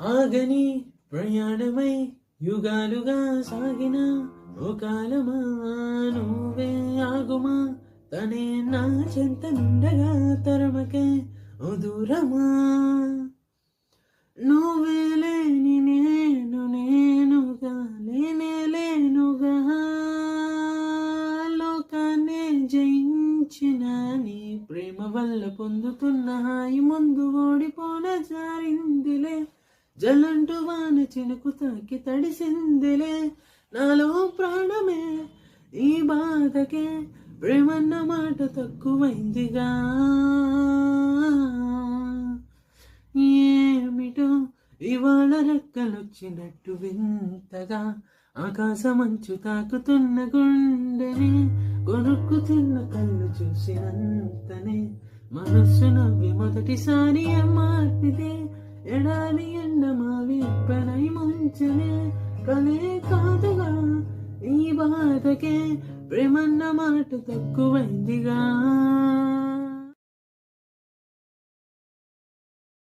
ఆగని ప్రయాణమై యుగాలుగా సాగిన ఓ కాలమా నువ్వే ఆగుమా తనే నా చెంత నుండగా తరమకే ఓ దూరమా నువ్వే లేని నేనుగా లేనుగా లోకాన్నే జయించిన నీ ప్రేమ వల్ల పొందుతున్న హాయి ముందు ఓడిపోన జారిందిలే జలంటు వాన చినుకు తాకి తడిసిందిలే నాలో ప్రాణమే ఈ బాధకే ప్రేమన్న మాట తక్కువైందిగా ఏమిటో ఇవాళ రెక్కలొచ్చినట్టు వింతగా ఆకాశమంచు తాకుతున్న గుండెని కొనుక్కుతున్న కళ్ళు చూసినంతనే మనస్సు నవ్వి మొదటిసారి మార్పితే ఎడాలి ఎండ మావి ఎప్పనై ముంచనే కలే కాదుగా ఈ బాధకే ప్రేమన్న మాట తక్కువైందిగా